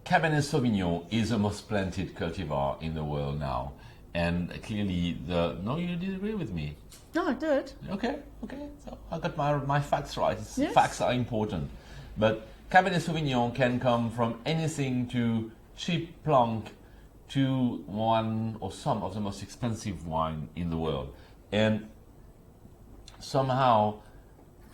Cabernet Sauvignon is the most planted cultivar in the world now. And clearly, no, you did agree with me. No, I did. Okay. So I got my facts right. Yes. Facts are important. But Cabernet Sauvignon can come from anything to cheap plonk to one or some of the most expensive wine in the world. And somehow,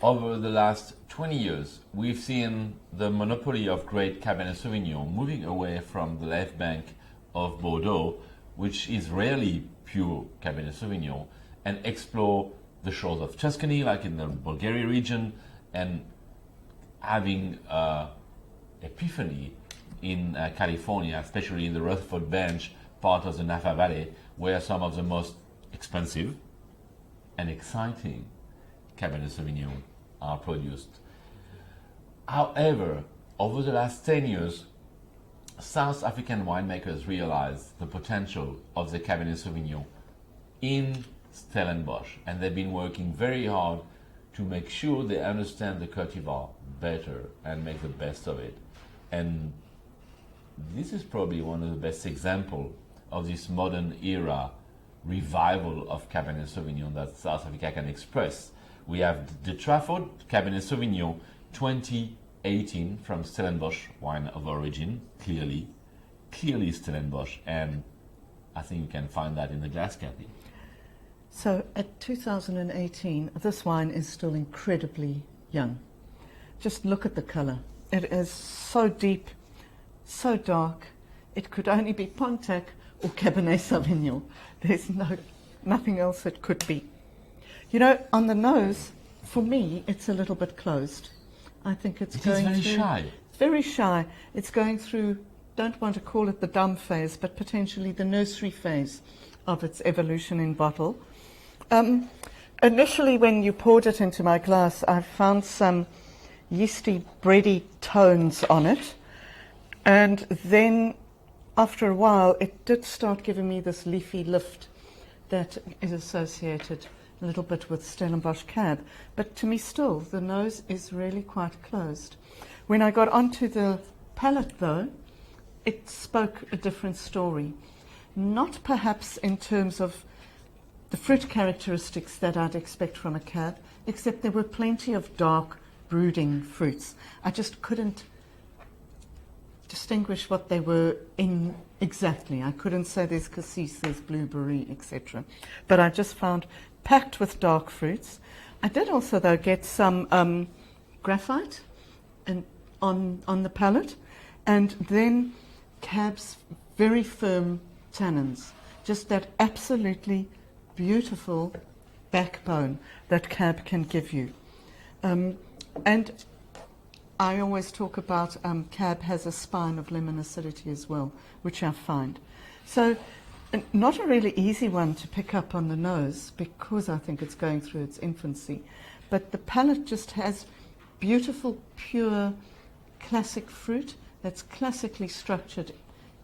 over the last 20 years, we've seen the monopoly of great Cabernet Sauvignon moving away from the left bank of Bordeaux, which is rarely pure Cabernet Sauvignon, and explore the shores of Tuscany, like in the Bulgaria region, and having epiphany in California, especially in the Rutherford Bench part of the Napa Valley, where some of the most expensive and exciting Cabernet Sauvignon are produced. However, over the last 10 years, South African winemakers realized the potential of the Cabernet Sauvignon in Stellenbosch, and they've been working very hard to make sure they understand the cultivar better and make the best of it. And this is probably one of the best examples of this modern era revival of Cabernet Sauvignon that South Africa can express. We have the Trafford Cabernet Sauvignon 2018 from Stellenbosch wine of origin, clearly Stellenbosch, and I think you can find that in the glass, Kathy. So at 2018, this wine is still incredibly young. Just look at the colour. It is so deep, so dark. It could only be Pontac or Cabernet Sauvignon. There's nothing else it could be. You know, on the nose, for me, it's a little bit closed. I think it's going very through... shy. It's very shy. It's going through, don't want to call it the dumb phase, but potentially the nursery phase of its evolution in bottle. Initially, when you poured it into my glass, I found some yeasty, bready tones on it. And then, after a while, it did start giving me this leafy lift that is associated a little bit with Stellenbosch Cab. But to me still, the nose is really quite closed. When I got onto the palate, though, it spoke a different story. Not perhaps in terms of the fruit characteristics that I'd expect from a Cab, except there were plenty of dark, brooding fruits. I just couldn't distinguish what they were in exactly. I couldn't say there's cassis, there's blueberry, etc. But I just found packed with dark fruits. I did also, though, get some graphite and on the palate, and then Cab's very firm tannins, just that absolutely beautiful backbone that Cab can give you. And I always talk about Cab has a spine of lemon acidity as well, which I find. So not a really easy one to pick up on the nose because I think it's going through its infancy. But the palate just has beautiful, pure, classic fruit that's classically structured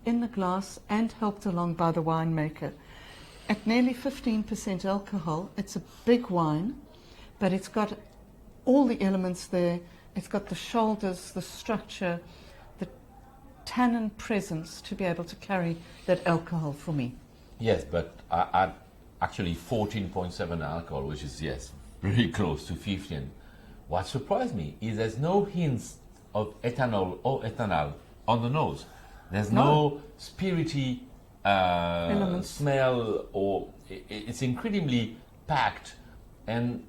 in the glass and helped along by the winemaker. At nearly 15% alcohol, it's a big wine, but it's got all the elements there. It's got the shoulders, the structure, the tannin presence to be able to carry that alcohol for me. Yes, but at actually 14.7 alcohol, which is, yes, very close to 15. What surprised me is there's no hints of ethanol or ethanol on the nose. There's no spirity smell, or it's incredibly packed. And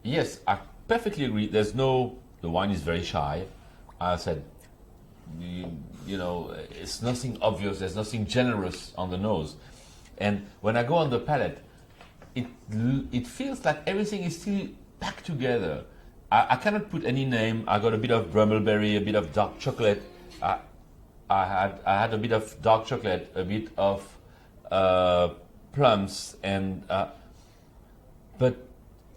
yes, I perfectly agree. The wine is very shy. I said, you know, it's nothing obvious. There's nothing generous on the nose. And when I go on the palate, it feels like everything is still packed together. I cannot put any name. I got a bit of brambleberry, a bit of dark chocolate. I had a bit of dark chocolate, a bit of plums, and but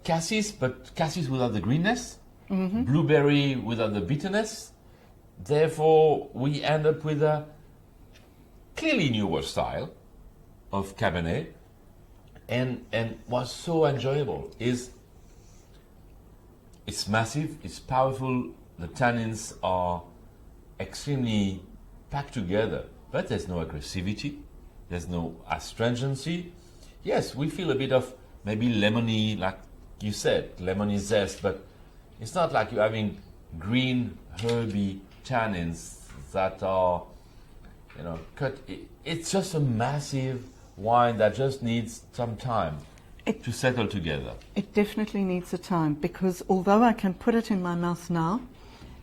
cassis without the greenness, blueberry without the bitterness. Therefore, we end up with a clearly newer style of Cabernet, and what's so enjoyable is it's massive, it's powerful. The tannins are extremely packed together, but there's no aggressivity, there's no astringency. Yes, we feel a bit of maybe lemony, like you said, lemony zest, but it's not like you're having green, herby tannins that are, cut. It's just a massive wine that just needs some time to settle together. It definitely needs a time, because although I can put it in my mouth now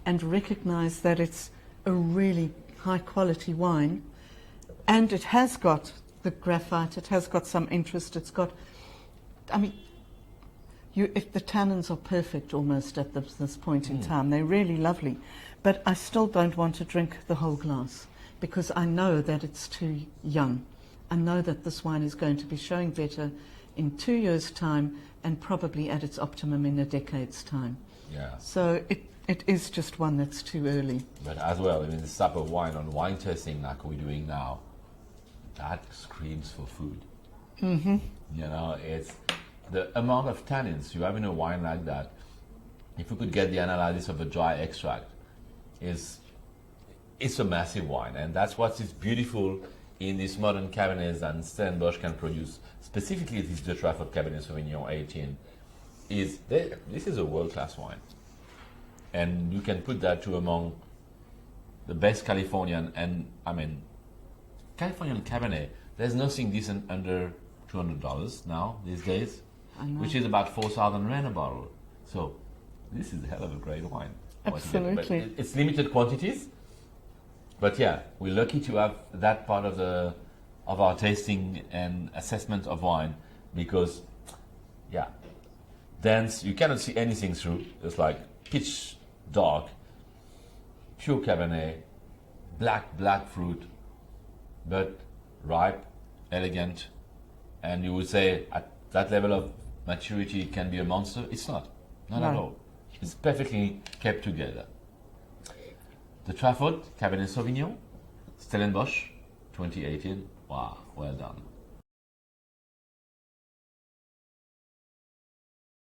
and recognize that it's a really high quality wine, and it has got the graphite, it has got some interest, it's got, if the tannins are perfect almost at this point in time, they're really lovely, but I still don't want to drink the whole glass, because I know that it's too young. I know that this wine is going to be showing better in 2 years' time, and probably at its optimum in a decade's time. Yeah. So it is just one that's too early. But as well, this type of wine on wine tasting like we're doing now, that screams for food. Mm-hmm. It's the amount of tannins you have in a wine like that. If we could get the analysis of a dry extract, it's a massive wine, and that's what is beautiful in these modern Cabernets that Stellenbosch can produce. Specifically, this the Trafford Cabernet Sauvignon 18 this is a world-class wine, and you can put that to among the best Californian Californian Cabernet. There's nothing decent under $200 now these days, which is about 4,000 rand a bottle. So this is a hell of a great wine. Absolutely. But it's limited quantities. But yeah, we're lucky to have that part of our tasting and assessment of wine, because dense, you cannot see anything through. It's like pitch dark, pure Cabernet, black fruit, but ripe, elegant, and you would say at that level of maturity it can be a monster. It's not at all. It's perfectly kept together. The Trafford Cabernet Sauvignon, Stellenbosch, 2018. Wow, well done.